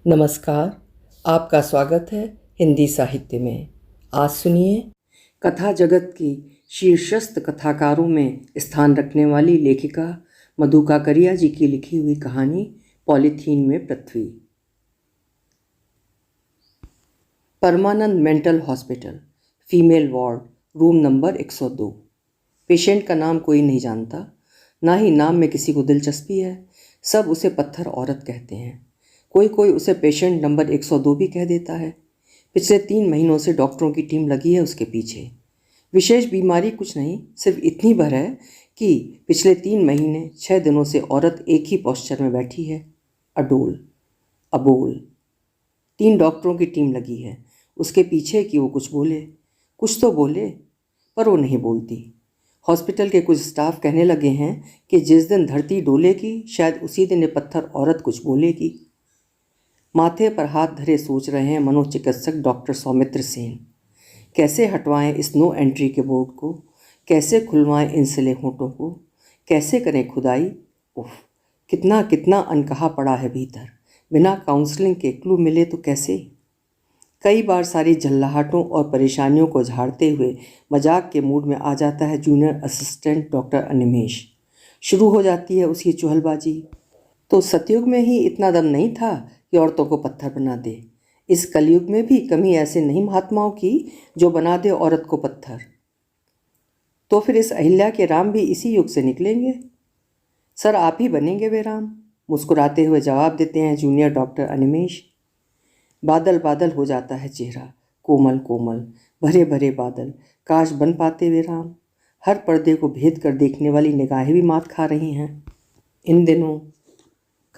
नमस्कार, आपका स्वागत है हिंदी साहित्य में। आज सुनिए कथा जगत की शीर्षस्थ कथाकारों में स्थान रखने वाली लेखिका मधु काकरिया जी की लिखी हुई कहानी पॉलीथीन में पृथ्वी। Paramanand mental hospital, female ward, room number 102। Patient का नाम कोई नहीं जानता, ना ही नाम में किसी को दिलचस्पी है। सब उसे पत्थर औरत कहते हैं। कोई कोई उसे पेशेंट नंबर 102 भी कह देता है। पिछले 3 महीनों से डॉक्टरों की टीम लगी है उसके पीछे। विशेष बीमारी कुछ नहीं, सिर्फ इतनी भर है कि पिछले 3 महीने 6 दिनों से औरत एक ही पोस्चर में बैठी है, अडोल अबोल। 3 डॉक्टरों की टीम लगी है उसके पीछे कि वो कुछ बोले, कुछ तो बोले, पर वो नहीं बोलती। हॉस्पिटल के कुछ स्टाफ कहने लगे हैं कि जिस दिन धरती डोलेगी शायद उसी दिन ये पत्थर औरत कुछ बोलेगी। माथे पर हाथ धरे सोच रहे हैं मनोचिकित्सक डॉक्टर सौमित्र सेन। कैसे हटवाएं इस नो एंट्री के बोर्ड को, कैसे खुलवाएं इन सिले होठों को, कैसे करें खुदाई। उफ, कितना कितना अनकहा पड़ा है भीतर। बिना काउंसलिंग के क्लू मिले तो कैसे। कई बार सारी झल्लाहटों और परेशानियों को झाड़ते हुए मजाक के मूड में आ जाता है जूनियर असिस्टेंट डॉक्टर अनिमेश। शुरू हो जाती है उसकी चुहलबाजी। तो सतयुग में ही इतना दम नहीं था कि औरतों को पत्थर बना दे। इस कलयुग में भी कमी ऐसे नहीं महात्माओं की जो बना दे औरत को पत्थर। तो फिर इस अहिल्या के राम भी इसी युग से निकलेंगे। सर, आप ही बनेंगे वे राम, मुस्कुराते हुए जवाब देते हैं जूनियर डॉक्टर अनिमेश। बादल बादल हो जाता है चेहरा, कोमल कोमल, भरे भरे बादल। काश बन पाते वे राम। हर पर्दे को भेद कर देखने वाली निगाहें भी मात खा रही हैं। इन दिनों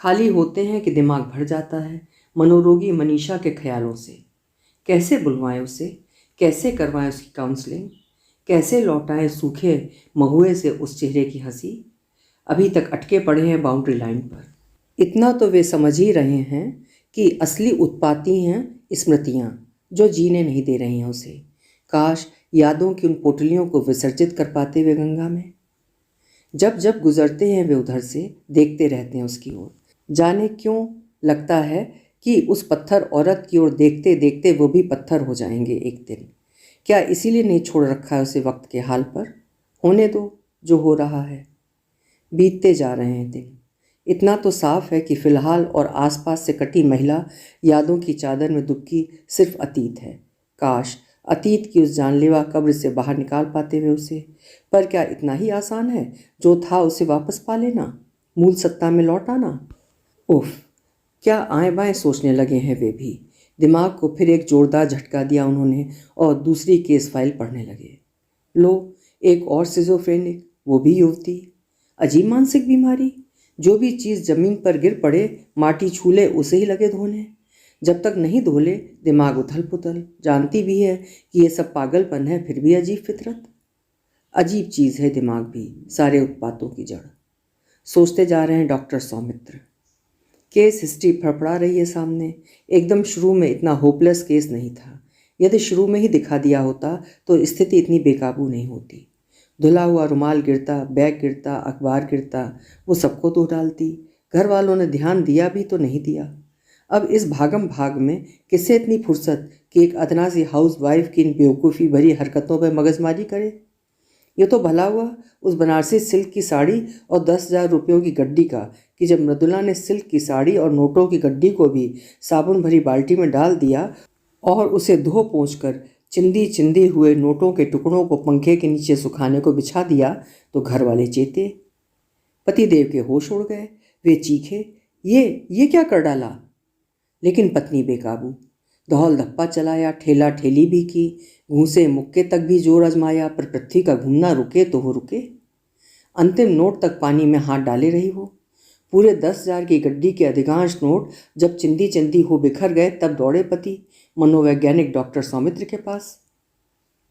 खाली होते हैं कि दिमाग भर जाता है मनोरोगी मनीषा के ख्यालों से। कैसे बुलवाएं उसे, कैसे करवाएं उसकी काउंसलिंग, कैसे लौटाएं सूखे महुए से उस चेहरे की हंसी। अभी तक अटके पड़े हैं बाउंड्री लाइन पर। इतना तो वे समझ ही रहे हैं कि असली उत्पाती हैं स्मृतियाँ जो जीने नहीं दे रही हैं उसे। काश यादों की उन पोटलियों को विसर्जित कर पाते वे गंगा में। जब जब गुजरते हैं वे उधर से देखते रहते हैं उसकी ओर। जाने क्यों लगता है कि उस पत्थर औरत की ओर देखते देखते वो भी पत्थर हो जाएंगे एक दिन। क्या इसीलिए नहीं छोड़ रखा है उसे वक्त के हाल पर। होने दो जो हो रहा है। बीतते जा रहे हैं दिन। इतना तो साफ है कि फ़िलहाल और आसपास से कटी महिला यादों की चादर में दुबकी सिर्फ अतीत है। काश अतीत की उस जानलेवा कब्र से बाहर निकाल पाते वे उसे। पर क्या इतना ही आसान है जो था उसे वापस पा लेना, मूल सत्ता में लौट आना। उफ, क्या आए बाएं सोचने लगे हैं वे भी। दिमाग को फिर एक जोरदार झटका दिया उन्होंने और दूसरी केस फाइल पढ़ने लगे। लो, एक और सिजोफ्रेनिक, वो भी युवती। अजीब मानसिक बीमारी। जो भी चीज़ ज़मीन पर गिर पड़े माटी छूले उसे ही लगे धोने। जब तक नहीं धोले दिमाग उथल पुथल। जानती भी है कि ये सब पागलपन है, फिर भी अजीब फितरत। अजीब चीज़ है दिमाग भी, सारे उत्पातों की जड़। सोचते जा रहे हैं डॉक्टर सौमित्र। केस हिस्ट्री फड़फड़ा रही है सामने। एकदम शुरू में इतना होपलेस केस नहीं था। यदि शुरू में ही दिखा दिया होता तो स्थिति इतनी बेकाबू नहीं होती। धुला हुआ रुमाल गिरता, बैग गिरता, अखबार गिरता, वो सबको तो डालती। घर वालों ने ध्यान दिया भी तो नहीं दिया। अब इस भागम भाग में किससे इतनी फुर्सत कि एक अदना सी हाउस वाइफ की इन बेवकूफ़ी भरी हरकतों पर मगजमारी करे। ये तो भला हुआ उस बनारसी सिल्क की साड़ी और 10,000 रुपयों की गड्डी का कि जब मृदुला ने सिल्क की साड़ी और नोटों की गड्डी को भी साबुन भरी बाल्टी में डाल दिया और उसे धो पोंछ कर चिंदी चिंदी हुए नोटों के टुकड़ों को पंखे के नीचे सुखाने को बिछा दिया तो घर वाले चेते। पतिदेव के होश उड़ गए। वे चीखे, ये क्या कर डाला। लेकिन पत्नी बेकाबू। धौल धप्पा चलाया, ठेला ठेली भी की, घूसे मुक्के तक भी जोर आजमाया, पर पृथ्वी का घूमना रुके तो वो रुके। अंतिम नोट तक पानी में हाथ डाले रही वो। पूरे 10,000 की गड्डी के अधिकांश नोट जब चिंदी चिंदी हो बिखर गए तब दौड़े पति मनोवैज्ञानिक डॉक्टर सौमित्र के पास।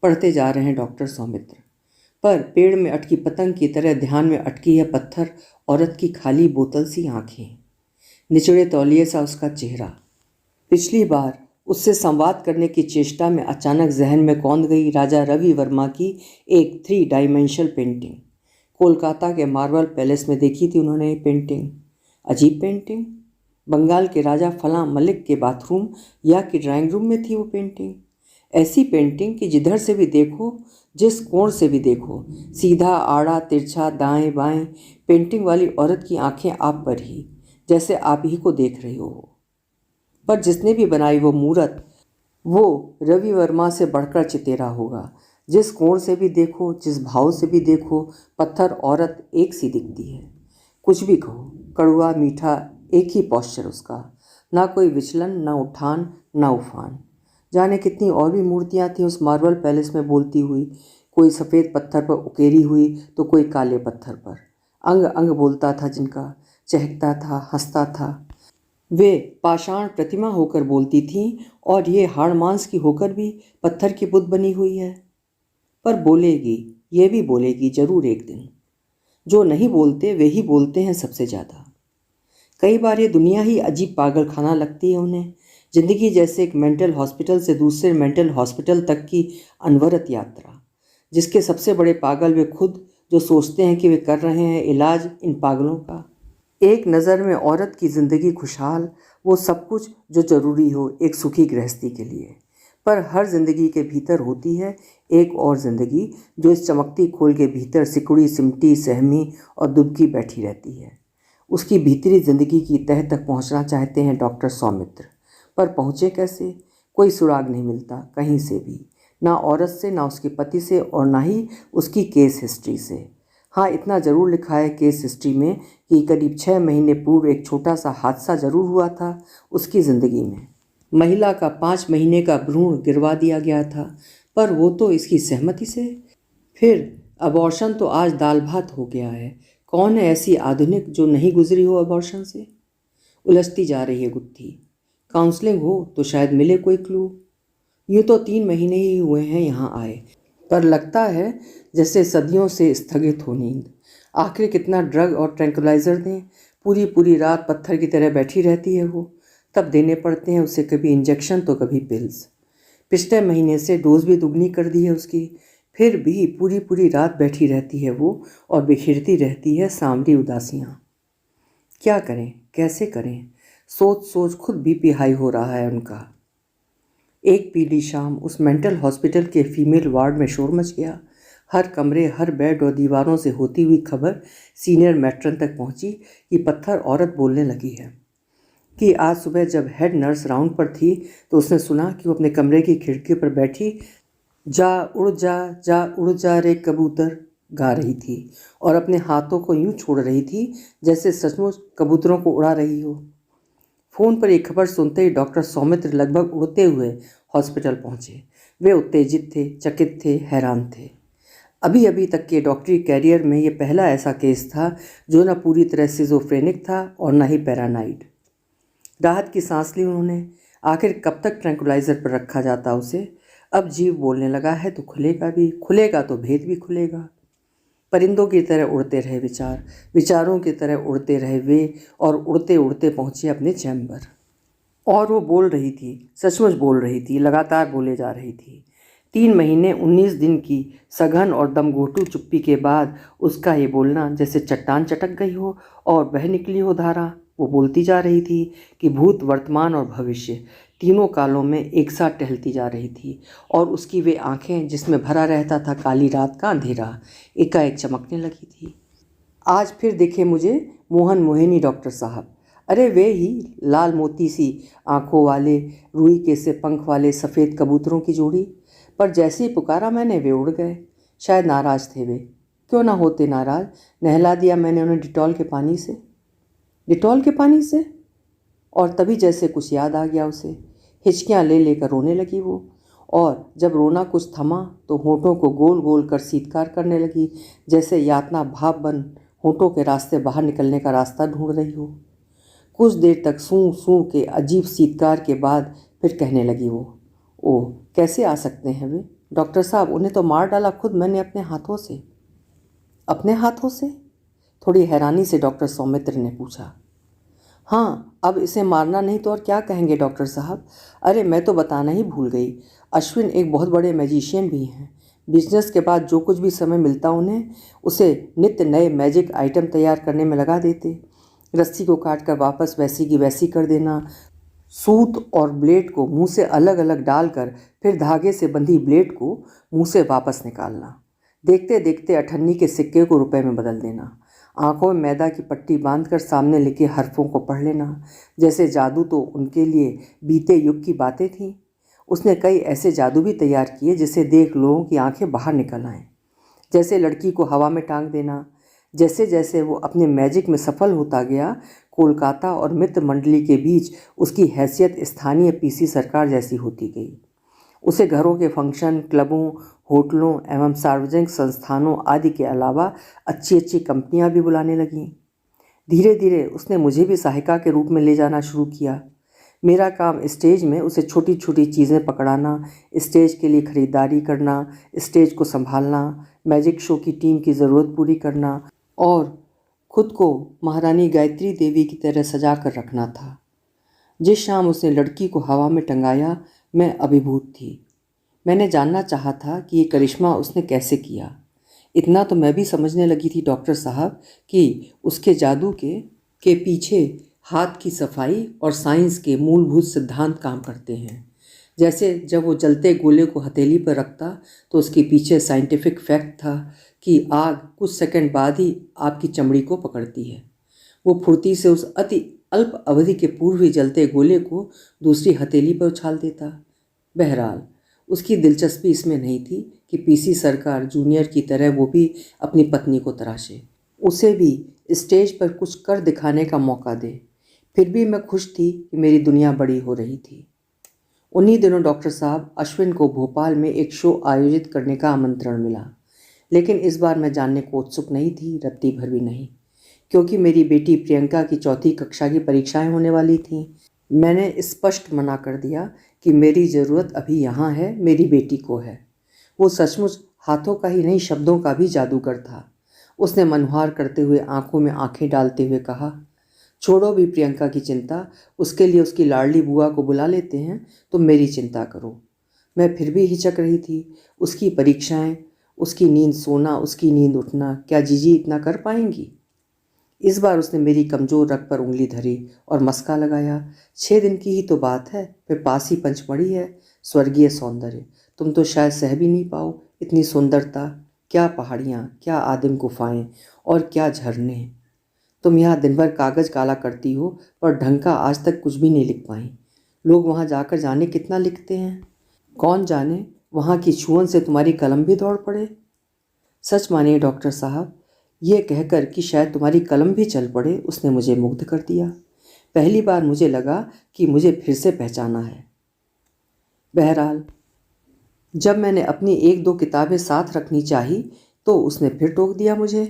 पढ़ते जा रहे हैं डॉक्टर सौमित्र, पर पेड़ में अटकी पतंग की तरह ध्यान में अटकी है पत्थर औरत की खाली बोतल सी आंखें, निचड़े तौलिए सा उसका चेहरा। पिछली बार उससे संवाद करने की चेष्टा में अचानक जहन में कौंध गई राजा रवि वर्मा की एक 3 डायमेंशनल पेंटिंग। कोलकाता के मार्बल पैलेस में देखी थी उन्होंने ये पेंटिंग। अजीब पेंटिंग, बंगाल के राजा फलां मलिक के बाथरूम या कि ड्राइंग रूम में थी वो पेंटिंग। ऐसी पेंटिंग कि जिधर से भी देखो, जिस कोण से भी देखो, सीधा आड़ा तिरछा दाएं बाएं, पेंटिंग वाली औरत की आंखें आप पर ही, जैसे आप ही को देख रही हो। पर जिसने भी बनाई वो मूरत, वो रवि वर्मा से बढ़कर चितेरा होगा। जिस कोण से भी देखो, जिस भाव से भी देखो, पत्थर औरत एक सी दिखती है। कुछ भी कहो, कड़वा मीठा एक ही पॉस्चर उसका, ना कोई विचलन, ना उठान, ना उफान। जाने कितनी और भी मूर्तियाँ थीं उस मार्बल पैलेस में बोलती हुई, कोई सफ़ेद पत्थर पर उकेरी हुई तो कोई काले पत्थर पर। अंग अंग बोलता था जिनका, चहकता था, हंसता था। वे पाषाण प्रतिमा होकर बोलती थीं और ये हाड़ मांस की होकर भी पत्थर की बुत बनी हुई है। पर बोलेगी, ये भी बोलेगी जरूर एक दिन। जो नहीं बोलते वे ही बोलते हैं सबसे ज़्यादा। कई बार ये दुनिया ही अजीब पागल खाना लगती है उन्हें, जिंदगी जैसे एक मेंटल हॉस्पिटल से दूसरे मेंटल हॉस्पिटल तक की अनवरत यात्रा, जिसके सबसे बड़े पागल वे खुद, जो सोचते हैं कि वे कर रहे हैं इलाज इन पागलों का। एक नज़र में औरत की ज़िंदगी खुशहाल, वो सब कुछ जो ज़रूरी हो एक सुखी गृहस्थी के लिए। पर हर ज़िंदगी के भीतर होती है एक और ज़िंदगी, जो इस चमकती खोल के भीतर सिकुड़ी सिमटी सहमी और दुबकी बैठी रहती है। उसकी भीतरी ज़िंदगी की तह तक पहुंचना चाहते हैं डॉक्टर सौमित्र, पर पहुँचे कैसे? कोई सुराग नहीं मिलता कहीं से भी, ना औरत से, ना उसके पति से, और ना ही उसकी केस हिस्ट्री से। हाँ, इतना ज़रूर लिखा है केस हिस्ट्री में कि करीब 6 महीने पूर्व एक छोटा सा हादसा ज़रूर हुआ था उसकी ज़िंदगी में। महिला का 5 महीने का भ्रूण गिरवा दिया गया था, पर वो तो इसकी सहमति से। फिर अबॉर्शन तो आज दाल भात हो गया है। कौन है ऐसी आधुनिक जो नहीं गुजरी हो अबॉर्शन से? उलझती जा रही है गुत्थी। काउंसलिंग हो तो शायद मिले कोई क्लू। यूँ तो 3 महीने ही हुए हैं यहाँ आए, पर लगता है जैसे सदियों से स्थगित हो नींद। आखिर कितना ड्रग और ट्रैंकुलाइज़र दें? पूरी पूरी रात पत्थर की तरह बैठी रहती है वो। तब देने पड़ते हैं उसे कभी इंजेक्शन तो कभी पिल्स। पिछले महीने से डोज भी दुगनी कर दी है उसकी, फिर भी पूरी पूरी रात बैठी रहती है वो और बिखरती रहती है सांवरी उदासियाँ। क्या करें, कैसे करें? सोच सोच खुद बीपी हाई हो रहा है उनका। एक पीली शाम उस मेंटल हॉस्पिटल के फीमेल वार्ड में शोर मच गया। हर कमरे, हर बेड और दीवारों से होती हुई खबर सीनियर मैट्रन तक पहुंची कि पत्थर औरत बोलने लगी है। कि आज सुबह जब हेड नर्स राउंड पर थी तो उसने सुना कि वो अपने कमरे की खिड़की पर बैठी जा उड़ जा, जा उड़ जा रे कबूतर गा रही थी और अपने हाथों को यूं छोड़ रही थी जैसे सचमुच कबूतरों को उड़ा रही हो। फ़ोन पर एक खबर सुनते ही डॉक्टर सौमित्र लगभग उड़ते हुए हॉस्पिटल पहुंचे। वे उत्तेजित थे, चकित थे, हैरान थे। अभी अभी तक के डॉक्टरी कैरियर में ये पहला ऐसा केस था जो न पूरी तरह सिजोफ्रेनिक था और न ही पैरानाइड। राहत की सांस ली उन्होंने। आखिर कब तक ट्रैंकुलाइज़र पर रखा जाता उसे? अब जीव बोलने लगा है तो खुलेगा भी, खुलेगा तो भेद भी खुलेगा। परिंदों की तरह उड़ते रहे विचार, विचारों की तरह उड़ते रहे वे, और उड़ते उड़ते पहुँचे अपने चैम्बर। और वो बोल रही थी, सचमुच बोल रही थी, लगातार बोले जा रही थी। 3 महीने 19 दिन की सघन और दमघोंटू चुप्पी के बाद उसका ये बोलना जैसे चट्टान चटक गई हो और बह निकली हो धारा। वो बोलती जा रही थी कि भूत, वर्तमान और भविष्य तीनों कालों में एक साथ टहलती जा रही थी, और उसकी वे आंखें जिसमें भरा रहता था काली रात का अंधेरा, एकाएक चमकने लगी थी। आज फिर दिखे मुझे मोहन मोहिनी डॉक्टर साहब। अरे वे ही लाल मोती सी आंखों वाले, रुई के से पंख वाले सफ़ेद कबूतरों की जोड़ी। पर जैसे ही पुकारा मैंने वे उड़ गए। शायद नाराज़ थे वे। क्यों ना होते नाराज़? नहला दिया मैंने उन्हें डिटॉल के पानी से। डिटॉल के पानी से? और तभी जैसे कुछ याद आ गया उसे। हिचकियाँ ले लेकर रोने लगी वो, और जब रोना कुछ थमा तो होठों को गोल गोल कर सीतकार करने लगी, जैसे यातना भाव बन होठों के रास्ते बाहर निकलने का रास्ता ढूंढ रही हो। कुछ देर तक सूं सूं के अजीब सीतकार के बाद फिर कहने लगी वो, ओह कैसे आ सकते हैं वे? डॉक्टर साहब, उन्हें तो मार डाला खुद मैंने अपने हाथों से। अपने हाथों से? थोड़ी हैरानी से डॉक्टर सौमित्र ने पूछा। हाँ, अब इसे मारना नहीं तो और क्या कहेंगे डॉक्टर साहब? अरे मैं तो बताना ही भूल गई। अश्विन एक बहुत बड़े मैजिशियन भी हैं। बिजनेस के बाद जो कुछ भी समय मिलता उन्हें, उसे नित्य नए मैजिक आइटम तैयार करने में लगा देते। रस्सी को काट कर वापस वैसी की वैसी कर देना, सूत और ब्लेड को मुंह से अलग अलग डालकर फिर धागे से बंधी ब्लेड को मुंह से वापस निकालना, देखते देखते अठन्नी के सिक्के को रुपए में बदल देना, आंखों में मैदा की पट्टी बांधकर सामने लिखे हरफों को पढ़ लेना, जैसे जादू तो उनके लिए बीते युग की बातें थीं। उसने कई ऐसे जादू भी तैयार किए जिसे देख लोगों की आंखें बाहर निकल आएं, जैसे लड़की को हवा में टांग देना। जैसे जैसे वो अपने मैजिक में सफल होता गया, कोलकाता और मित्र मंडली के बीच उसकी हैसियत स्थानीय पीसी सरकार जैसी होती गई। उसे घरों के फंक्शन, क्लबों, होटलों एवं सार्वजनिक संस्थानों आदि के अलावा अच्छी अच्छी कंपनियां भी बुलाने लगीं। धीरे धीरे उसने मुझे भी सहायिका के रूप में ले जाना शुरू किया। मेरा काम स्टेज में उसे छोटी छोटी चीज़ें पकड़ाना, स्टेज के लिए खरीदारी करना, स्टेज को संभालना, मैजिक शो की टीम की ज़रूरत पूरी करना और खुद को महारानी गायत्री देवी की तरह सजा कर रखना था। जिस शाम उसने लड़की को हवा में टंगाया, मैं अभिभूत थी। मैंने जानना चाहा था कि ये करिश्मा उसने कैसे किया। इतना तो मैं भी समझने लगी थी डॉक्टर साहब कि उसके जादू के पीछे हाथ की सफाई और साइंस के मूलभूत सिद्धांत काम करते हैं। जैसे जब वो जलते गोले को हथेली पर रखता तो उसके पीछे साइंटिफिक फैक्ट था कि आग कुछ सेकंड बाद ही आपकी चमड़ी को पकड़ती है। वो फुर्ती से उस अति अल्प अवधि के पूर्व ही जलते गोले को दूसरी हथेली पर उछाल देता। बहरहाल उसकी दिलचस्पी इसमें नहीं थी कि पीसी सरकार जूनियर की तरह वो भी अपनी पत्नी को तराशे, उसे भी स्टेज पर कुछ कर दिखाने का मौका दे। फिर भी मैं खुश थी कि मेरी दुनिया बड़ी हो रही थी। उन्हीं दिनों डॉक्टर साहब अश्विन को भोपाल में एक शो आयोजित करने का आमंत्रण मिला, लेकिन इस बार मैं जानने को उत्सुक नहीं थी, रत्ती भर भी नहीं, क्योंकि मेरी बेटी प्रियंका की चौथी कक्षा की परीक्षाएं होने वाली थीं। मैंने स्पष्ट मना कर दिया कि मेरी ज़रूरत अभी यहाँ है, मेरी बेटी को है। वो सचमुच हाथों का ही नहीं, शब्दों का भी जादूगर था। उसने मनोहार करते हुए आंखों में आंखें डालते हुए कहा, छोड़ो भी प्रियंका की चिंता, उसके लिए उसकी लाडली बुआ को बुला लेते हैं, तुम मेरी चिंता करो। मैं फिर भी हिचक रही थी। उसकी परीक्षाएं, उसकी नींद सोना, उसकी नींद उठना, क्या जीजी इतना कर पाएंगी? इस बार उसने मेरी कमजोर रग पर उंगली धरी और मस्का लगाया। 6 दिन की ही तो बात है, फिर पास ही पंचमढ़ी है। स्वर्गीय सौंदर्य, तुम तो शायद सह भी नहीं पाओ इतनी सुंदरता। क्या पहाड़ियाँ, क्या आदिम गुफाएं और क्या झरने। तुम यहाँ दिन भर कागज काला करती हो, पर ढंग का आज तक कुछ भी नहीं लिख पाई। लोग वहाँ जाकर जाने कितना लिखते हैं, कौन जाने वहाँ की छुअन से तुम्हारी कलम भी दौड़ पड़े। सच मानिए डॉक्टर साहब, ये कहकर कि शायद तुम्हारी कलम भी चल पड़े, उसने मुझे मुग्ध कर दिया। पहली बार मुझे लगा कि मुझे फिर से पहचाना है। बहरहाल जब मैंने अपनी 1-2 किताबें साथ रखनी चाही तो उसने फिर टोक दिया मुझे।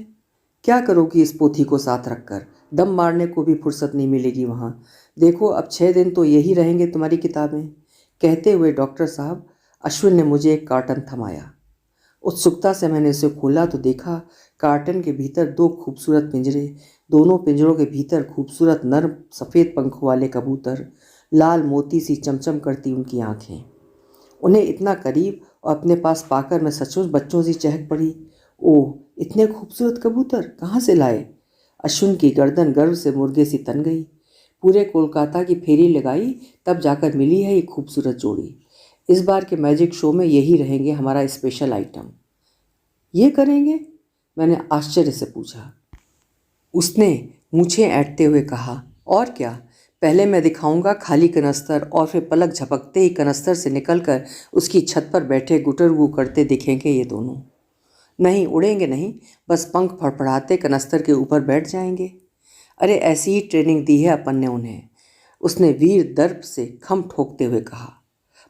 क्या करोगी इस पोथी को साथ रखकर, दम मारने को भी फुर्सत नहीं मिलेगी वहाँ। देखो अब 6 दिन तो यही रहेंगे तुम्हारी किताबें। कहते हुए डॉक्टर साहब अश्विन ने मुझे एक कार्टन थमाया। उत्सुकता से मैंने उसे खोला तो देखा कार्टन के भीतर 2 खूबसूरत पिंजरे, दोनों पिंजरों के भीतर खूबसूरत नर्म सफ़ेद पंखों वाले कबूतर, लाल मोती सी चमचम करती उनकी आंखें। उन्हें इतना करीब और अपने पास पाकर मैं सचमुच बच्चों सी चहक पड़ी। ओह, इतने खूबसूरत कबूतर कहाँ से लाए? अश्विन की गर्दन गर्व से मुर्गे सी तन गई। पूरे कोलकाता की फेरी लगाई तब जाकर मिली है ये खूबसूरत जोड़ी। इस बार के मैजिक शो में यही रहेंगे हमारा स्पेशल आइटम। ये करेंगे? मैंने आश्चर्य से पूछा। उसने मूछें ऐंठते हुए कहा, और क्या, पहले मैं दिखाऊंगा खाली कनस्तर और फिर पलक झपकते ही कनस्तर से निकलकर उसकी छत पर बैठे गुटरगू करते दिखेंगे ये दोनों। नहीं, उड़ेंगे नहीं, बस पंख फड़फड़ाते कनस्तर के ऊपर बैठ जाएंगे। अरे ऐसी ही ट्रेनिंग दी है अपन ने उन्हें, उसने वीर दर्प से खम ठोकते हुए कहा।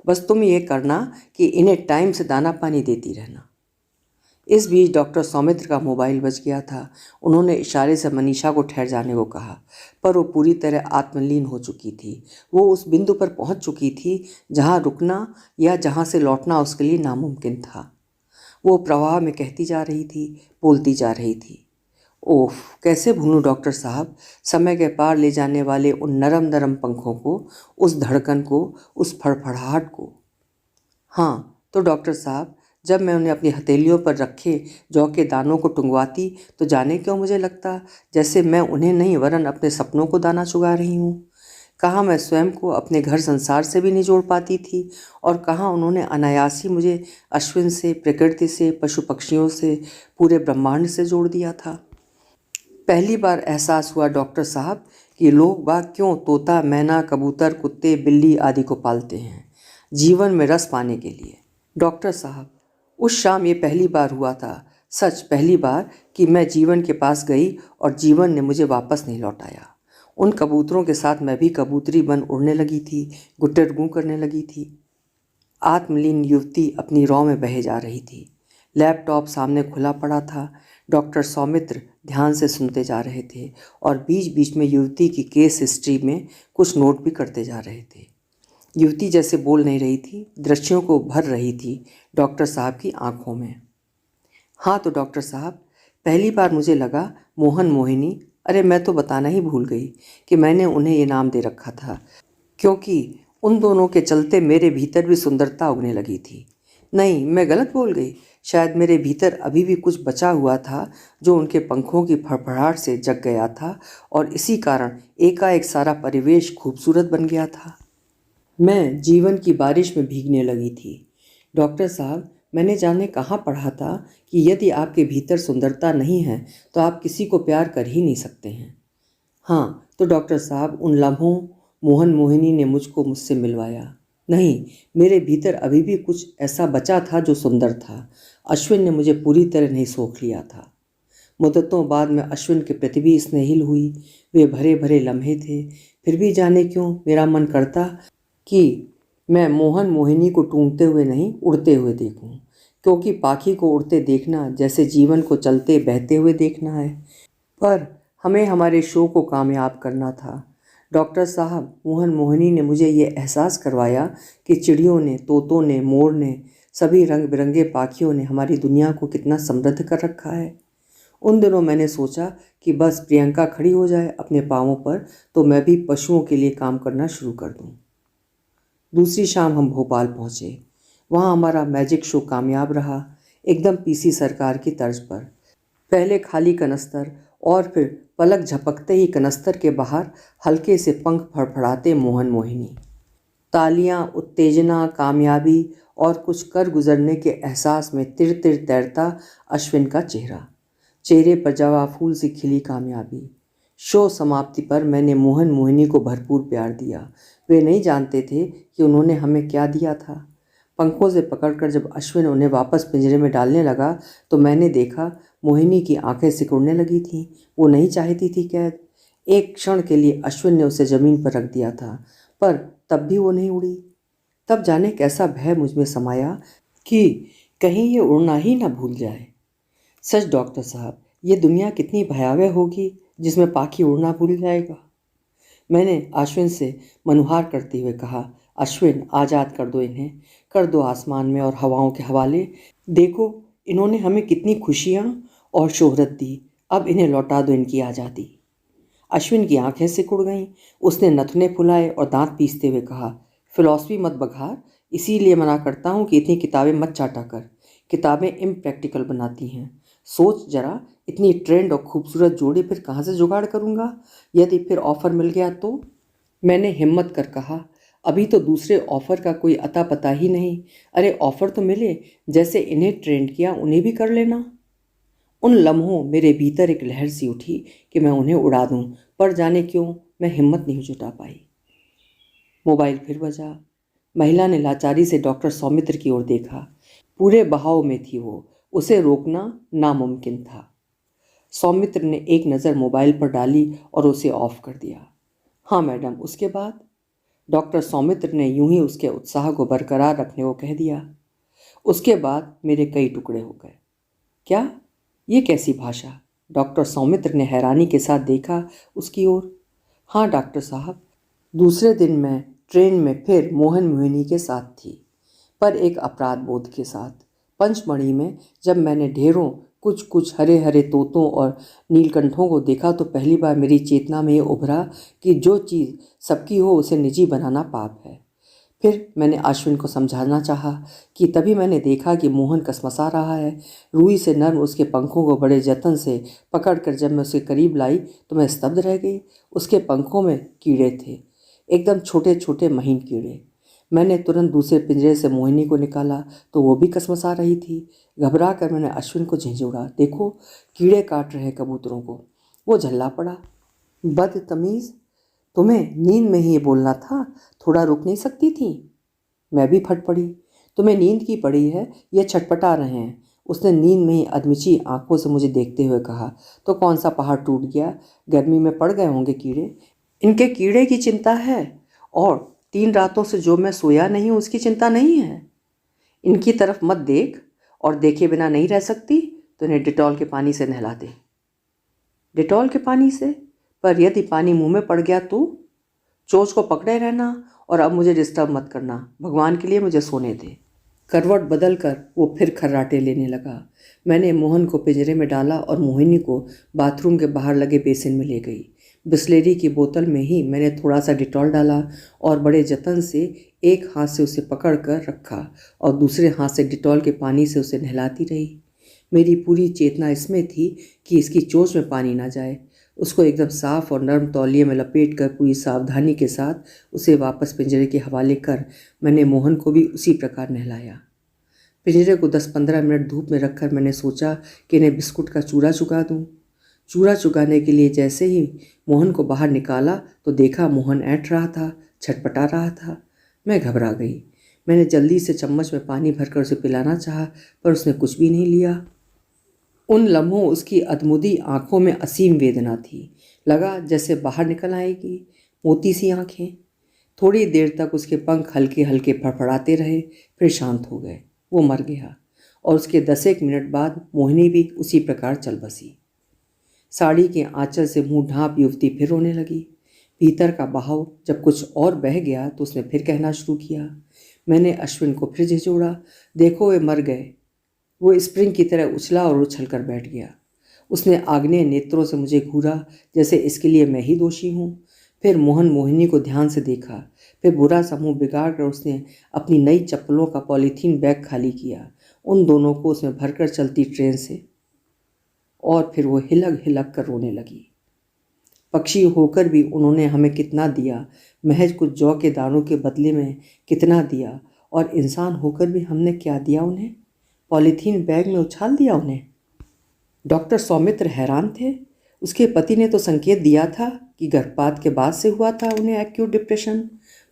बस तुम ये करना कि इन्हें टाइम से दाना पानी देती रहना। इस बीच डॉक्टर सौमित्र का मोबाइल बज गया था। उन्होंने इशारे से मनीषा को ठहर जाने को कहा, पर वो पूरी तरह आत्मलीन हो चुकी थी। वो उस बिंदु पर पहुंच चुकी थी जहां रुकना या जहां से लौटना उसके लिए नामुमकिन था। वो प्रवाह में कहती जा रही थी, बोलती जा रही थी। ओह, कैसे भूलूं डॉक्टर साहब, समय के पार ले जाने वाले उन नरम नरम पंखों को, उस धड़कन को, उस फड़फड़ाहट को। हाँ तो डॉक्टर साहब, जब मैं उन्हें अपनी हथेलियों पर रखे जौ के दानों को टुंगवाती तो जाने क्यों मुझे लगता जैसे मैं उन्हें नहीं वरन अपने सपनों को दाना चुगा रही हूँ। कहाँ मैं स्वयं को अपने घर संसार से भी नहीं जोड़ पाती थी और कहाँ उन्होंने अनायास ही मुझे अश्विन से, प्रकृति से, पशु पक्षियों से, पूरे ब्रह्मांड से जोड़ दिया था। पहली बार एहसास हुआ डॉक्टर साहब कि लोग बाग क्यों तोता, मैना, कबूतर, कुत्ते, बिल्ली आदि को पालते हैं, जीवन में रस पाने के लिए। डॉक्टर साहब, उस शाम ये पहली बार हुआ था, सच पहली बार कि मैं जीवन के पास गई और जीवन ने मुझे वापस नहीं लौटाया। उन कबूतरों के साथ मैं भी कबूतरी बन उड़ने लगी थी, गुट्टर गूं करने लगी थी। आत्मलीन युवती अपनी रौ में बहे जा रही थी। लैपटॉप सामने खुला पड़ा था। डॉक्टर सौमित्र ध्यान से सुनते जा रहे थे और बीच बीच में युवती की केस हिस्ट्री में कुछ नोट भी करते जा रहे थे। युवती जैसे बोल नहीं रही थी, दृश्यों को भर रही थी डॉक्टर साहब की आंखों में। हाँ तो डॉक्टर साहब, पहली बार मुझे लगा मोहन मोहिनी, अरे मैं तो बताना ही भूल गई कि मैंने उन्हें ये नाम दे रखा था, क्योंकि उन दोनों के चलते मेरे भीतर भी सुंदरता उगने लगी थी। नहीं, मैं गलत बोल गई। शायद मेरे भीतर अभी भी कुछ बचा हुआ था जो उनके पंखों की फड़फड़ाहट से जग गया था और इसी कारण एकाएक सारा परिवेश खूबसूरत बन गया था। मैं जीवन की बारिश में भीगने लगी थी। डॉक्टर साहब, मैंने जाने कहाँ पढ़ा था कि यदि आपके भीतर सुंदरता नहीं है तो आप किसी को प्यार कर ही नहीं सकते हैं। हाँ तो डॉक्टर साहब, उन लम्हों मोहन मोहिनी ने मुझको मुझसे मिलवाया। नहीं, मेरे भीतर अभी भी कुछ ऐसा बचा था जो सुंदर था। अश्विन ने मुझे पूरी तरह नहीं सोख लिया था। मुद्दतों बाद में अश्विन के प्रति भी स्नेहिल हुई। वे भरे भरे लम्हे थे। फिर भी जाने क्यों मेरा मन करता कि मैं मोहन मोहिनी को टूंगते हुए नहीं, उड़ते हुए देखूं, क्योंकि पाखी को उड़ते देखना जैसे जीवन को चलते बहते हुए देखना है। पर हमें हमारे शो को कामयाब करना था। डॉक्टर साहब, मोहन मोहिनी ने मुझे ये एहसास करवाया कि चिड़ियों ने, तोतों ने, मोर ने, सभी रंग बिरंगे पाखियों ने हमारी दुनिया को कितना समृद्ध कर रखा है। उन दिनों मैंने सोचा कि बस प्रियंका खड़ी हो जाए अपने पाँवों पर तो मैं भी पशुओं के लिए काम करना शुरू कर दूं। दूसरी शाम हम भोपाल पहुँचे। वहाँ हमारा मैजिक शो कामयाब रहा, एकदम पीसी सरकार की तर्ज पर। पहले खाली कनस्तर और फिर पलक झपकते ही कनस्तर के बाहर हल्के से पंख फड़फड़ाते मोहन मोहिनी। तालियां, उत्तेजना, कामयाबी और कुछ कर गुजरने के एहसास में तिर तिर तैरता अश्विन का चेहरा, चेहरे पर जवा फूल सी खिली कामयाबी। शो समाप्ति पर मैंने मोहन मोहिनी को भरपूर प्यार दिया। वे नहीं जानते थे कि उन्होंने हमें क्या दिया था। पंखों से पकड़कर जब अश्विन उन्हें वापस पिंजरे में डालने लगा तो मैंने देखा मोहिनी की आंखें सिकुड़ने लगी थीं। वो नहीं चाहती थी कैद। एक क्षण के लिए अश्विन ने उसे ज़मीन पर रख दिया था, पर तब भी वो नहीं उड़ी। तब जाने कैसा भय मुझ में समाया कि कहीं ये उड़ना ही ना भूल जाए। सच डॉक्टर साहब, ये दुनिया कितनी भयावह होगी जिसमें पाखी उड़ना भूल जाएगा। मैंने अश्विन से मनुहार करते हुए कहा, अश्विन, आज़ाद कर दो इन्हें, कर दो आसमान में और हवाओं के हवाले। देखो, इन्होंने हमें कितनी खुशियाँ और शोहरत दी, अब इन्हें लौटा दो इनकी आज़ादी। अश्विन की आंखें सिकुड़ गईं। उसने नथुने फुलाए और दांत पीसते हुए कहा, फिलॉसफी मत बघार, इसीलिए मना करता हूँ कि इतनी किताबें मत चाटा कर। किताबें इम्प्रैक्टिकल बनाती हैं। सोच जरा, इतनी ट्रेंड और खूबसूरत जोड़ी फिर कहाँ से जुगाड़ करूँगा? यदि फिर ऑफ़र मिल गया तो? मैंने हिम्मत कर कहा, अभी तो दूसरे ऑफ़र का कोई अता पता ही नहीं। अरे ऑफ़र तो मिले, जैसे इन्हें ट्रेंड किया उन्हें भी कर लेना। उन लम्हों मेरे भीतर एक लहर सी उठी कि मैं उन्हें उड़ा दूं, पर जाने क्यों मैं हिम्मत नहीं जुटा पाई। मोबाइल फिर बजा। महिला ने लाचारी से डॉक्टर सौमित्र की ओर देखा। पूरे बहाव में थी वो, उसे रोकना नामुमकिन था। सौमित्र ने एक नज़र मोबाइल पर डाली और उसे ऑफ कर दिया। हाँ मैडम, उसके बाद? डॉक्टर सौमित्र ने यूं ही उसके उत्साह को बरकरार रखने को कह दिया। उसके बाद मेरे कई टुकड़े हो गए। क्या? ये कैसी भाषा? डॉक्टर सौमित्र ने हैरानी के साथ देखा उसकी ओर। हाँ डॉक्टर साहब, दूसरे दिन मैं ट्रेन में फिर मोहन मोहिनी के साथ थी, पर एक अपराध बोध के साथ। पंचमढ़ी में जब मैंने ढेरों कुछ कुछ हरे हरे तोतों और नीलकंठों को देखा तो पहली बार मेरी चेतना में ये उभरा कि जो चीज़ सबकी हो उसे निजी बनाना पाप है। फिर मैंने अश्विन को समझाना चाहा कि तभी मैंने देखा कि मोहन कसमसा रहा है। रूई से नर्म उसके पंखों को बड़े जतन से पकड़कर जब मैं उसके करीब लाई तो मैं स्तब्ध रह गई। उसके पंखों में कीड़े थे, एकदम छोटे छोटे महीन कीड़े। मैंने तुरंत दूसरे पिंजरे से मोहिनी को निकाला तो वो भी कसमसा रही थी। घबरा कर मैंने अश्विन को झिंझोड़ा, देखो कीड़े काट रहे कबूतरों को। वो झल्ला पड़ा, बदतमीज़, तुम्हें नींद में ही ये बोलना था, थोड़ा रुक नहीं सकती थी? मैं भी फट पड़ी, तुम्हें नींद की पड़ी है, ये छटपटा रहे हैं। उसने नींद में ही अधमिची आंखों से मुझे देखते हुए कहा, तो कौन सा पहाड़ टूट गया, गर्मी में पड़ गए होंगे कीड़े। इनके कीड़े की चिंता है, और 3 रातों से जो मैं सोया नहीं हूँ उसकी चिंता नहीं है। इनकी तरफ मत देख, और देखे बिना नहीं रह सकती तो इन्हें डिटॉल के पानी से नहला दे। डिटॉल के पानी से? पर यदि पानी मुंह में पड़ गया तो? चोंच को पकड़े रहना, और अब मुझे डिस्टर्ब मत करना, भगवान के लिए मुझे सोने दे। करवट बदल कर वो फिर खर्राटे लेने लगा। मैंने मोहन को पिंजरे में डाला और मोहिनी को बाथरूम के बाहर लगे बेसिन में ले गई। बिस्लेरी की बोतल में ही मैंने थोड़ा सा डिटॉल डाला और बड़े जतन से एक हाथ से उसे पकड़ कर रखा और दूसरे हाथ से डिटॉल के पानी से उसे नहलाती रही। मेरी पूरी चेतना इसमें थी कि इसकी चोंच में पानी ना जाए। उसको एकदम साफ और नर्म तौलिए में लपेट कर पूरी सावधानी के साथ उसे वापस पिंजरे के हवाले कर मैंने मोहन को भी उसी प्रकार नहलाया। पिंजरे को 10-15 मिनट धूप में रखकर मैंने सोचा कि इन्हें बिस्कुट का चूरा चुगा दूं। चूरा चुगाने के लिए जैसे ही मोहन को बाहर निकाला तो देखा मोहन ऐंठ रहा था, छटपटा रहा था। मैं घबरा गई। मैंने जल्दी से चम्मच में पानी भरकर उसे पिलाना चाहा, पर उसने कुछ भी नहीं लिया। उन लम्हों उसकी अधमुदी आंखों में असीम वेदना थी। लगा जैसे बाहर निकल आएगी। मोती सी आंखें। थोड़ी देर तक उसके पंख हल्के हल्के फड़फड़ाते रहे, फिर शांत हो गए। वो मर गया, और उसके 10-1 मिनट बाद मोहिनी भी उसी प्रकार चल बसी। साड़ी के आंचल से मुंह ढांप युवती फिर रोने लगी। भीतर का बहाव जब कुछ और बह गया तो उसने फिर कहना शुरू किया। मैंने अश्विन को फिर झिझोड़ा, देखो वे मर गए। वो स्प्रिंग की तरह उछला और उछल कर बैठ गया। उसने आग्नेय नेत्रों से मुझे घूरा, जैसे इसके लिए मैं ही दोषी हूँ। फिर मोहन मोहिनी को ध्यान से देखा। फिर बुरा सा मुंह बिगाड़ कर उसने अपनी नई चप्पलों का पॉलीथीन बैग खाली किया, उन दोनों को उसमें भरकर चलती ट्रेन से, और फिर वो हिलक हिलक कर रोने लगी। पक्षी होकर भी उन्होंने हमें कितना दिया, महज कुछ जौ के दानों के बदले में कितना दिया, और इंसान होकर भी हमने क्या दिया उन्हें? पॉलीथीन बैग में उछाल दिया उन्हें। डॉक्टर सौमित्र हैरान थे। उसके पति ने तो संकेत दिया था कि गर्भपात के बाद से हुआ था उन्हें एक्यूट डिप्रेशन,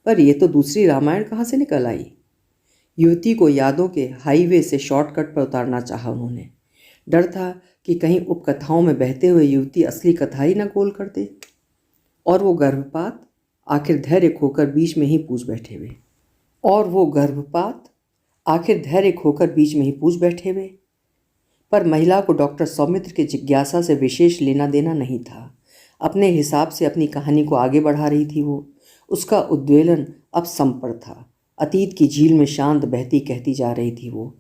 पर यह तो दूसरी रामायण कहाँ से निकल आई। युवती को यादों के हाईवे से शॉर्टकट पर उतारना चाहा उन्होंने। डर था कि कहीं उपकथाओं में बहते हुए युवती असली कथा ही न गोल कर दे। और वो गर्भपात आखिर धैर्य खोकर बीच में ही पूछ बैठे वे। पर महिला को डॉक्टर सौमित्र के जिज्ञासा से विशेष लेना देना नहीं था। अपने हिसाब से अपनी कहानी को आगे बढ़ा रही थी वो। उसका उद्वेलन अब सम पर था। अतीत की झील में शांत बहती कहती जा रही थी वो।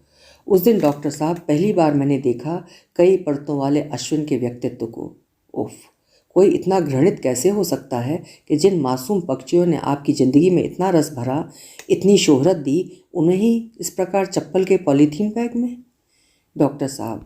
उस दिन डॉक्टर साहब, पहली बार मैंने देखा कई परतों वाले अश्विन के व्यक्तित्व को। उफ, कोई इतना घृणित कैसे हो सकता है कि जिन मासूम पक्षियों ने आपकी ज़िंदगी में इतना रस भरा, इतनी शोहरत दी, उन्हें ही इस प्रकार चप्पल के पॉलीथीन बैग में। डॉक्टर साहब,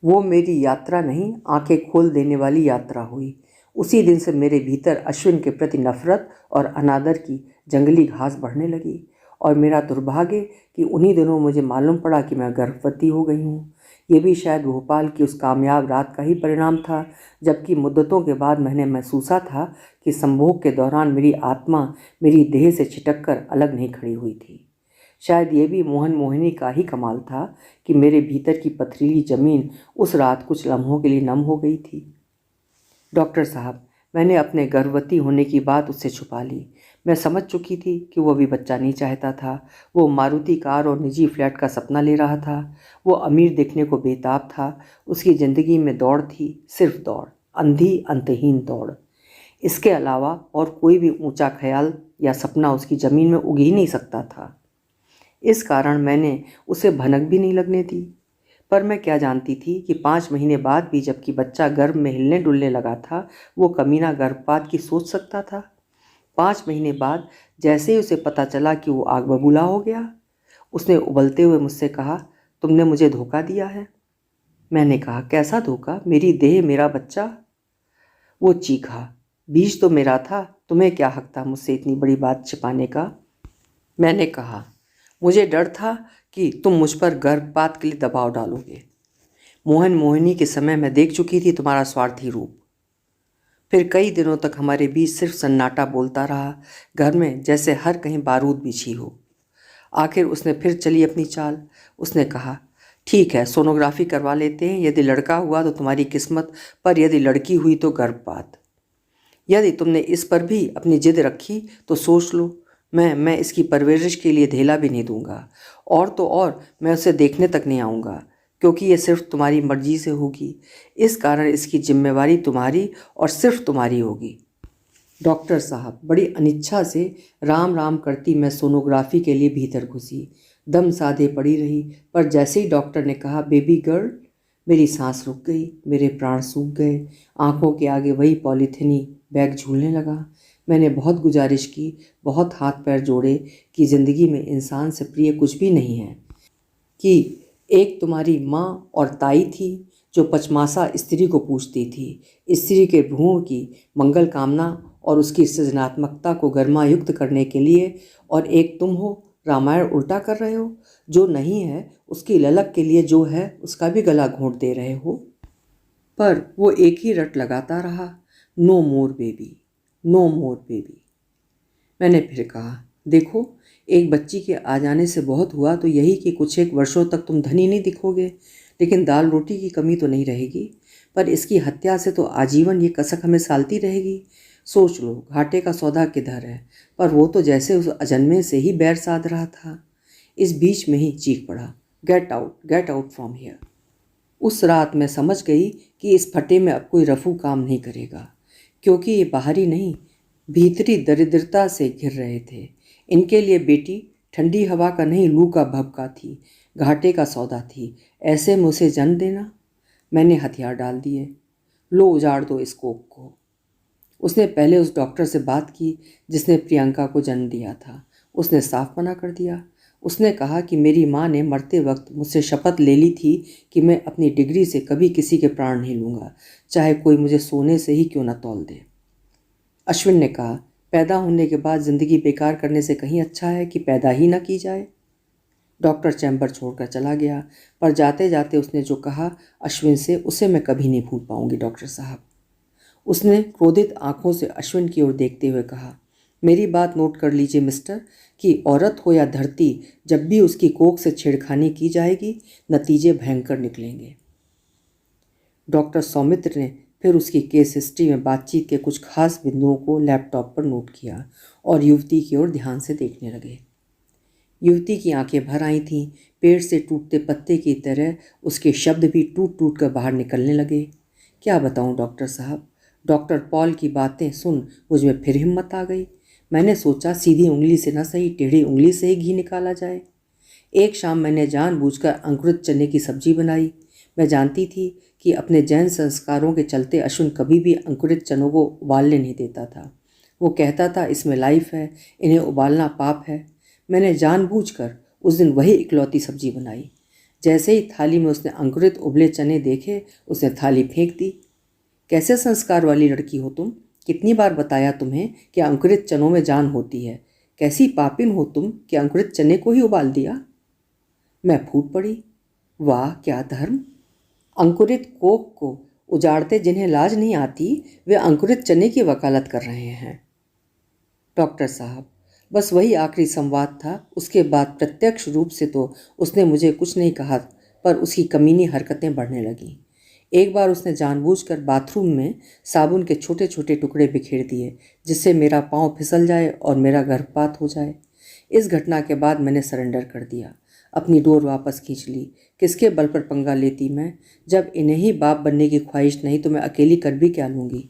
वो मेरी यात्रा नहीं, आंखें खोल देने वाली यात्रा हुई। उसी दिन से मेरे भीतर अश्विन के प्रति नफरत और अनादर की जंगली घास बढ़ने लगी, और मेरा दुर्भाग्य कि उन्हीं दिनों मुझे मालूम पड़ा कि मैं गर्भवती हो गई हूँ। ये भी शायद भोपाल की उस कामयाब रात का ही परिणाम था, जबकि मुद्दतों के बाद मैंने महसूसा था कि संभोग के दौरान मेरी आत्मा मेरी देह से छिटक कर अलग नहीं खड़ी हुई थी। शायद ये भी मोहन मोहिनी का ही कमाल था कि मेरे भीतर की पथरीली ज़मीन उस रात कुछ लम्हों के लिए नम हो गई थी। डॉक्टर साहब, मैंने अपने गर्भवती होने की बात उससे छुपा ली। मैं समझ चुकी थी कि वो अभी बच्चा नहीं चाहता था। वो मारुति कार और निजी फ्लैट का सपना ले रहा था। वो अमीर दिखने को बेताब था। उसकी ज़िंदगी में दौड़ थी, सिर्फ दौड़, अंधी अंतहीन दौड़। इसके अलावा और कोई भी ऊंचा ख्याल या सपना उसकी ज़मीन में उग ही नहीं सकता था। इस कारण मैंने उसे भनक भी नहीं लगने दी। पर मैं क्या जानती थी कि 5 महीने बाद भी, जबकि बच्चा गर्भ में हिलने डुलने लगा था, वो कमीना गर्भपात की सोच सकता था। 5 महीने बाद जैसे ही उसे पता चला कि वो आग बबूला हो गया, उसने उबलते हुए मुझसे कहा, तुमने मुझे धोखा दिया है। मैंने कहा, कैसा धोखा? मेरी देह, मेरा बच्चा। वो चीखा, बीज तो मेरा था, तुम्हें क्या हक था मुझसे इतनी बड़ी बात छिपाने का? मैंने कहा, मुझे डर था कि तुम मुझ पर गर्भपात के लिए दबाव डालोगे। मोहन मोहिनी के समय मैं देख चुकी थी तुम्हारा स्वार्थी रूप। फिर कई दिनों तक हमारे बीच सिर्फ सन्नाटा बोलता रहा, घर में जैसे हर कहीं बारूद बिछी हो। आखिर उसने फिर चली अपनी चाल। उसने कहा, ठीक है, सोनोग्राफी करवा लेते हैं। यदि लड़का हुआ तो तुम्हारी किस्मत, पर यदि लड़की हुई तो गर्भपात। यदि तुमने इस पर भी अपनी जिद रखी तो सोच लो, मैं इसकी परवरिश के लिए धेला भी नहीं दूंगा। और तो और मैं उसे देखने तक नहीं आऊँगा, क्योंकि ये सिर्फ तुम्हारी मर्जी से होगी। इस कारण इसकी जिम्मेवारी तुम्हारी और सिर्फ तुम्हारी होगी। डॉक्टर साहब, बड़ी अनिच्छा से राम राम करती मैं सोनोग्राफी के लिए भीतर घुसी। दम साधे पड़ी रही, पर जैसे ही डॉक्टर ने कहा, बेबी गर्ल, मेरी सांस रुक गई, मेरे प्राण सूख गए। आंखों के आगे वही पॉलीथिनी बैग झूलने लगा। मैंने बहुत गुजारिश की, बहुत हाथ पैर जोड़े कि ज़िंदगी में इंसान से प्रिय कुछ भी नहीं है, कि एक तुम्हारी माँ और ताई थी जो पचमासा स्त्री को पूछती थी, स्त्री के भ्रूण की मंगल कामना और उसकी सृजनात्मकता को गर्मायुक्त करने के लिए, और एक तुम हो, रामायण उल्टा कर रहे हो। जो नहीं है उसकी ललक के लिए जो है उसका भी गला घोंट दे रहे हो। पर वो एक ही रट लगाता रहा, नो मोर बेबी, नो मोर बेबी। मैंने फिर कहा, देखो, एक बच्ची के आ जाने से बहुत हुआ तो यही कि कुछ एक वर्षों तक तुम धनी नहीं दिखोगे, लेकिन दाल रोटी की कमी तो नहीं रहेगी। पर इसकी हत्या से तो आजीवन ये कसक हमें सालती रहेगी। सोच लो, घाटे का सौदा किधर है? पर वो तो जैसे उस अजन्मे से ही बैर साध रहा था। इस बीच में ही चीख पड़ा, गेट आउट फ्रॉम हियर। उस रात मैं समझ गई कि इस फटे में अब कोई रफू काम नहीं करेगा, क्योंकि ये बाहरी नहीं, भीतरी दरिद्रता से घिर रहे थे। इनके लिए बेटी ठंडी हवा का नहीं, लू का भभका थी, घाटे का सौदा थी। ऐसे में उसे जन्म देना? मैंने हथियार डाल दिए। लो, उजाड़ दो इस कोख को। उसने पहले उस डॉक्टर से बात की जिसने प्रियंका को जन्म दिया था। उसने साफ मना कर दिया। उसने कहा कि मेरी माँ ने मरते वक्त मुझसे शपथ ले ली थी कि मैं अपनी डिग्री से कभी किसी के प्राण नहीं लूँगा, चाहे कोई मुझे सोने से ही क्यों न तौल दे। अश्विन ने कहा, पैदा होने के बाद ज़िंदगी बेकार करने से कहीं अच्छा है कि पैदा ही न की जाए। डॉक्टर चैम्बर छोड़कर चला गया, पर जाते जाते उसने जो कहा अश्विन से, उसे मैं कभी नहीं भूल पाऊंगी डॉक्टर साहब। उसने क्रोधित आंखों से अश्विन की ओर देखते हुए कहा, मेरी बात नोट कर लीजिए मिस्टर, कि औरत हो या धरती, जब भी उसकी कोख से छेड़खानी की जाएगी, नतीजे भयंकर निकलेंगे। डॉक्टर सौमित्र ने फिर उसकी केस हिस्ट्री में बातचीत के कुछ खास बिंदुओं को लैपटॉप पर नोट किया और युवती की ओर ध्यान से देखने लगे। युवती की आंखें भर आई थीं, पेड़ से टूटते पत्ते की तरह उसके शब्द भी टूट टूट कर बाहर निकलने लगे। क्या बताऊं डॉक्टर साहब, डॉक्टर पॉल की बातें सुन मुझ में फिर हिम्मत आ गई। मैंने सोचा सीधी उंगली से न सही, टेढ़ी उंगली से ही घी निकाला जाए। एक शाम मैंने जानबूझकर अंकुरित चने की सब्जी बनाई। मैं जानती थी कि अपने जैन संस्कारों के चलते अश्विन कभी भी अंकुरित चनों को उबालने नहीं देता था। वो कहता था, इसमें लाइफ है, इन्हें उबालना पाप है। मैंने जानबूझकर उस दिन वही इकलौती सब्जी बनाई। जैसे ही थाली में उसने अंकुरित उबले चने देखे, उसने थाली फेंक दी। कैसे संस्कार वाली लड़की हो तुम? कितनी बार बताया तुम्हें कि अंकुरित चनों में जान होती है? कैसी पापिन हो तुम कि अंकुरित चने को ही उबाल दिया? मैं फूट पड़ी। वाह, क्या धर्म! अंकुरित कोख को उजाड़ते जिन्हें लाज नहीं आती, वे अंकुरित चने की वकालत कर रहे हैं। डॉक्टर साहब, बस वही आखिरी संवाद था। उसके बाद प्रत्यक्ष रूप से तो उसने मुझे कुछ नहीं कहा, पर उसकी कमीनी हरकतें बढ़ने लगीं। एक बार उसने जानबूझकर बाथरूम में साबुन के छोटे छोटे टुकड़े बिखेर दिए, जिससे मेरा पाँव फिसल जाए और मेरा गर्भपात हो जाए। इस घटना के बाद मैंने सरेंडर कर दिया, अपनी डोर वापस खींच ली। किसके बल पर पंगा लेती मैं? जब इन्हें ही बाप बनने की ख्वाहिश नहीं तो मैं अकेली कर भी क्या लूँगी?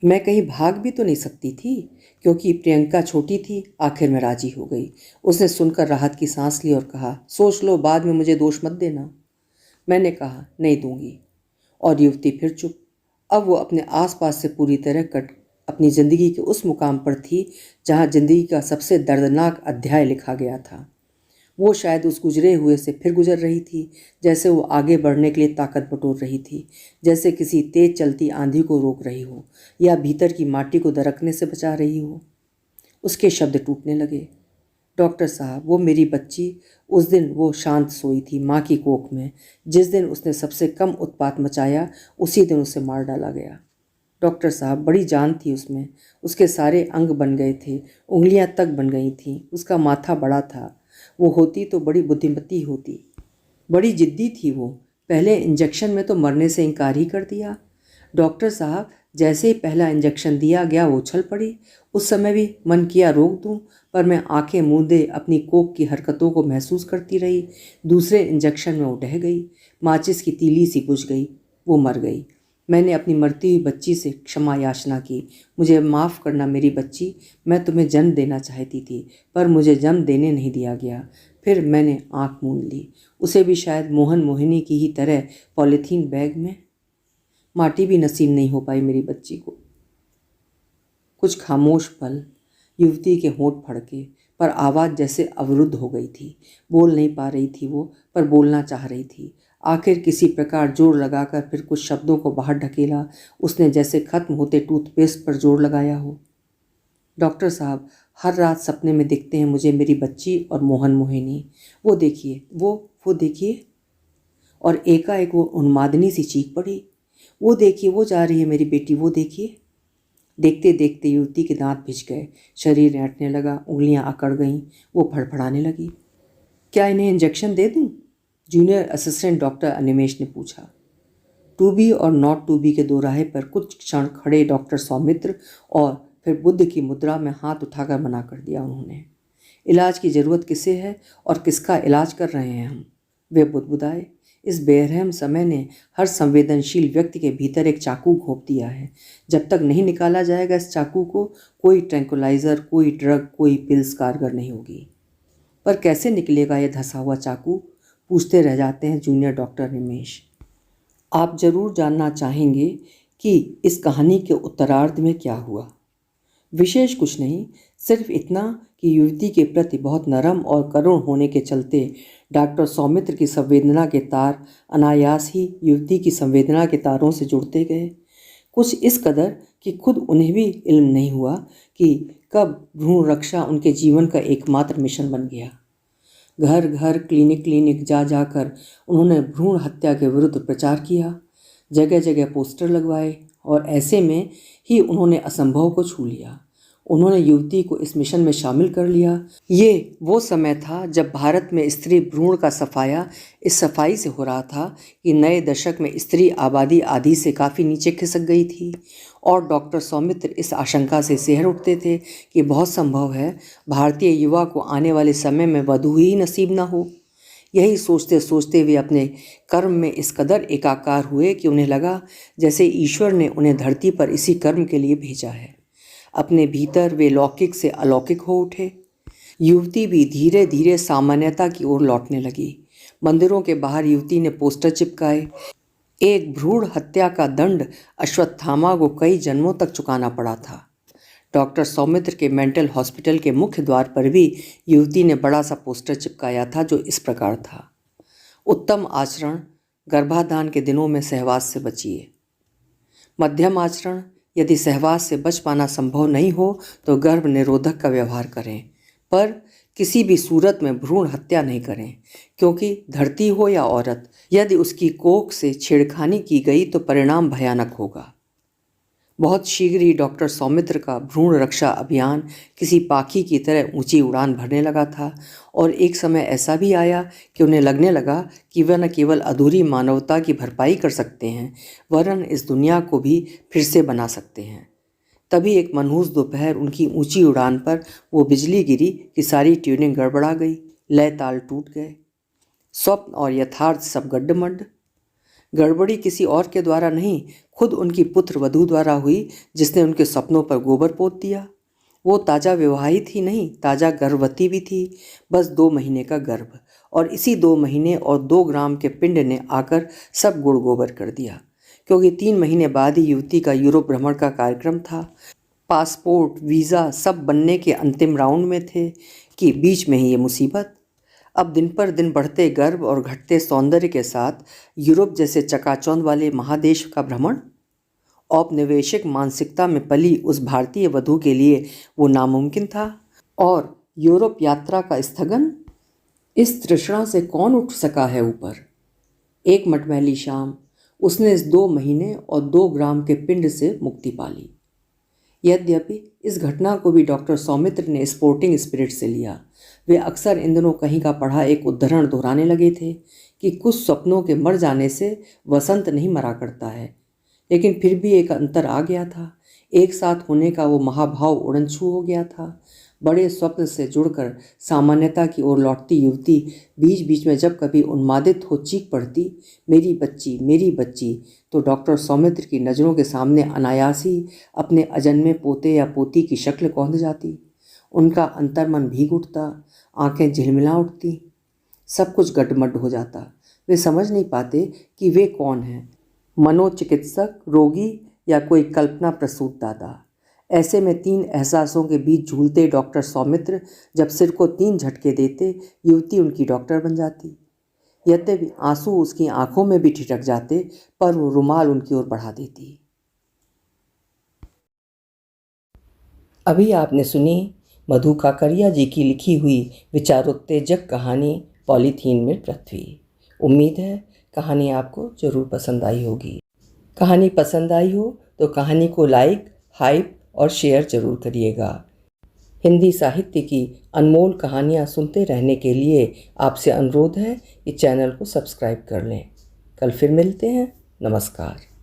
मैं कहीं भाग भी तो नहीं सकती थी, क्योंकि प्रियंका छोटी थी। आखिर में राजी हो गई। उसने सुनकर राहत की सांस ली और कहा, सोच लो, बाद में मुझे दोष मत देना। मैंने कहा, नहीं दूंगी। और युवती फिर चुप। अब वो अपने आसपास से पूरी तरह कट अपनी ज़िंदगी के उस मुकाम पर थी जहाँ ज़िंदगी का सबसे दर्दनाक अध्याय लिखा गया था। वो शायद उस गुजरे हुए से फिर गुजर रही थी, जैसे वो आगे बढ़ने के लिए ताकत बटोर रही थी, जैसे किसी तेज चलती आंधी को रोक रही हो या भीतर की माटी को दरकने से बचा रही हो। उसके शब्द टूटने लगे। डॉक्टर साहब, वो मेरी बच्ची, उस दिन वो शांत सोई थी माँ की कोख में। जिस दिन उसने सबसे कम उत्पात मचाया, उसी दिन उसे मार डाला गया। डॉक्टर साहब, बड़ी जान थी उसमें। उसके सारे अंग बन गए थे, उंगलियां तक बन गई थीं। उसका माथा बड़ा था। वो होती तो बड़ी बुद्धिमती होती। बड़ी जिद्दी थी वो। पहले इंजेक्शन में तो मरने से इनकार ही कर दिया। डॉक्टर साहब, जैसे ही पहला इंजेक्शन दिया गया वो उछल पड़ी। उस समय भी मन किया रोक दूं, पर मैं आंखें मूंदे अपनी कोख की हरकतों को महसूस करती रही। दूसरे इंजेक्शन में वो ढह गई। माचिस की तीली सी बुझ गई। वो मर गई। मैंने अपनी मरती हुई बच्ची से क्षमा याचना की। मुझे माफ़ करना मेरी बच्ची, मैं तुम्हें जन्म देना चाहती थी, पर मुझे जन्म देने नहीं दिया गया। फिर मैंने आंख मूंद ली। उसे भी शायद मोहन मोहिनी की ही तरह पॉलीथीन बैग में। माटी भी नसीब नहीं हो पाई मेरी बच्ची को। कुछ खामोश पल। युवती के होंठ फड़के, पर आवाज़ जैसे अवरुद्ध हो गई थी। बोल नहीं पा रही थी वो, पर बोलना चाह रही थी। आखिर किसी प्रकार जोर लगाकर फिर कुछ शब्दों को बाहर ढकेला उसने, जैसे खत्म होते टूथपेस्ट पर जोर लगाया हो। डॉक्टर साहब, हर रात सपने में दिखते हैं मुझे मेरी बच्ची और मोहन मोहिनी। वो देखिए, वो देखिए। और एकाएक वो उन्मादनी सी चीख पड़ी। वो देखिए, वो जा रही है मेरी बेटी, वो देखिए। देखते देखते युवती के दांत भिज गए, शरीर ऐंठने लगा, उंगलियां अकड़ गईं। वो फड़फड़ाने लगी। क्या इन्हें इंजेक्शन दे दूं? जूनियर असिस्टेंट डॉक्टर अनिमेश ने पूछा। टू बी और नॉट टू बी के दोराहे पर कुछ क्षण खड़े डॉक्टर सौमित्र और फिर बुद्ध की मुद्रा में हाथ उठाकर मना कर दिया उन्होंने। इलाज की ज़रूरत किसे है और किसका इलाज कर रहे हैं हम? वे बुदबुदाए। इस बेरहम समय ने हर संवेदनशील व्यक्ति के भीतर एक चाकू घोंप दिया है। जब तक नहीं निकाला जाएगा इस चाकू को, कोई ट्रैंकुलाइज़र, कोई ड्रग, कोई पिल्स कारगर नहीं होगी। पर कैसे निकलेगा यह धंसा हुआ चाकू? पूछते रह जाते हैं जूनियर डॉक्टर रमेश। आप जरूर जानना चाहेंगे कि इस कहानी के उत्तरार्ध में क्या हुआ। विशेष कुछ नहीं, सिर्फ इतना कि युवती के प्रति बहुत नरम और करुण होने के चलते डॉक्टर सौमित्र की संवेदना के तार अनायास ही युवती की संवेदना के तारों से जुड़ते गए। कुछ इस कदर कि खुद उन्हें भी इल्म नहीं हुआ कि कब भ्रूण रक्षा उनके जीवन का एकमात्र मिशन बन गया। घर घर, क्लिनिक क्लिनिक जा जाकर उन्होंने भ्रूण हत्या के विरुद्ध प्रचार किया। जगह जगह पोस्टर लगवाए और ऐसे में ही उन्होंने असंभव को छू लिया। उन्होंने युवती को इस मिशन में शामिल कर लिया। ये वो समय था जब भारत में स्त्री भ्रूण का सफाया इस सफाई से हो रहा था कि नए दशक में स्त्री आबादी आधी से काफ़ी नीचे खिसक गई थी। और डॉक्टर सौमित्र इस आशंका से सिहर उठते थे कि बहुत संभव है भारतीय युवा को आने वाले समय में वधू ही नसीब न हो। यही सोचते सोचते वे अपने कर्म में इस कदर एकाकार हुए कि उन्हें लगा जैसे ईश्वर ने उन्हें धरती पर इसी कर्म के लिए भेजा है। अपने भीतर वे लौकिक से अलौकिक हो उठे। युवती भी धीरे धीरे सामान्यता की ओर लौटने लगी। मंदिरों के बाहर युवती ने पोस्टर चिपकाए। एक भ्रूण हत्या का दंड अश्वत्थामा को कई जन्मों तक चुकाना पड़ा था। डॉक्टर सौमित्र के मेंटल हॉस्पिटल के मुख्य द्वार पर भी युवती ने बड़ा सा पोस्टर चिपकाया था जो इस प्रकार था। उत्तम आचरण, गर्भाधान के दिनों में सहवास से बचिए। मध्यम आचरण, यदि सहवास से बच पाना संभव नहीं हो तो गर्भ निरोधक का व्यवहार करें, पर किसी भी सूरत में भ्रूण हत्या नहीं करें, क्योंकि धरती हो या औरत, यदि उसकी कोख से छेड़खानी की गई तो परिणाम भयानक होगा। बहुत शीघ्र ही डॉक्टर सौमित्र का भ्रूण रक्षा अभियान किसी पाखी की तरह ऊंची उड़ान भरने लगा था। और एक समय ऐसा भी आया कि उन्हें लगने लगा कि वह न केवल अधूरी मानवता की भरपाई कर सकते हैं, वरन इस दुनिया को भी फिर से बना सकते हैं। तभी एक मनहूस दोपहर उनकी ऊंची उड़ान पर वो बिजली गिरी कि सारी ट्यूनिंग गड़बड़ा गई, लय ताल टूट गए। स्वप्न और यथार्थ सब गड्ढमड्ढ। गड़बड़ी किसी और के द्वारा नहीं, खुद उनकी पुत्र वधू द्वारा हुई, जिसने उनके सपनों पर गोबर पोत दिया। वो ताज़ा विवाहित ही नहीं, ताज़ा गर्भवती भी थी। बस 2 महीने का गर्भ, और इसी 2 महीने और 2 ग्राम के पिंड ने आकर सब गुड़ गोबर कर दिया, क्योंकि 3 महीने बाद ही युवती का यूरोप भ्रमण का कार्यक्रम था। पासपोर्ट वीज़ा सब बनने के अंतिम राउंड में थे कि बीच में ही ये मुसीबत। अब दिन पर दिन बढ़ते गर्व और घटते सौंदर्य के साथ यूरोप जैसे चकाचौंध वाले महादेश का भ्रमण। औपनिवेशिक मानसिकता में पली उस भारतीय वधू के लिए वो नामुमकिन था। और यूरोप यात्रा का स्थगन, इस तृष्णा से कौन उठ सका है ऊपर। एक मटमैली शाम उसने इस 2 महीने और 2 ग्राम के पिंड से मुक्ति पाली। यद्यपि इस घटना को भी डॉक्टर सौमित्र ने स्पोर्टिंग स्पिरिट से लिया। वे अक्सर इन दिनों कहीं का पढ़ा एक उद्धरण दोहराने लगे थे कि कुछ स्वप्नों के मर जाने से वसंत नहीं मरा करता है। लेकिन फिर भी एक अंतर आ गया था। एक साथ होने का वो महाभाव उड़न छू हो गया था। बड़े स्वप्न से जुड़कर सामान्यता की ओर लौटती युवती बीच बीच में जब कभी उन्मादित हो चीख पड़ती, मेरी बच्ची, तो डॉक्टर सौमित्र की नज़रों के सामने अनायास ही अपने अजन्मे पोते या पोती की शक्ल कौंध जाती। उनका अंतर्मन भीग उठता, आंखें झिलमिला उठती, सब कुछ गडमड हो जाता। वे समझ नहीं पाते कि वे कौन हैं, मनोचिकित्सक, रोगी या कोई कल्पना प्रसूत दादा। ऐसे में 3 एहसासों के बीच झूलते डॉक्टर सौमित्र जब सिर को 3 झटके देते, युवती उनकी डॉक्टर बन जाती। यद्यपि आंसू उसकी आंखों में भी ठिठक जाते, पर वो रुमाल उनकी ओर बढ़ा देती। अभी आपने सुनी मधु काकड़िया जी की लिखी हुई विचारोत्तेजक कहानी पॉलीथीन में पृथ्वी। उम्मीद है कहानी आपको ज़रूर पसंद आई होगी। कहानी पसंद आई हो तो कहानी को लाइक, हाइप और शेयर ज़रूर करिएगा। हिंदी साहित्य की अनमोल कहानियाँ सुनते रहने के लिए आपसे अनुरोध है कि चैनल को सब्सक्राइब कर लें। कल फिर मिलते हैं। नमस्कार।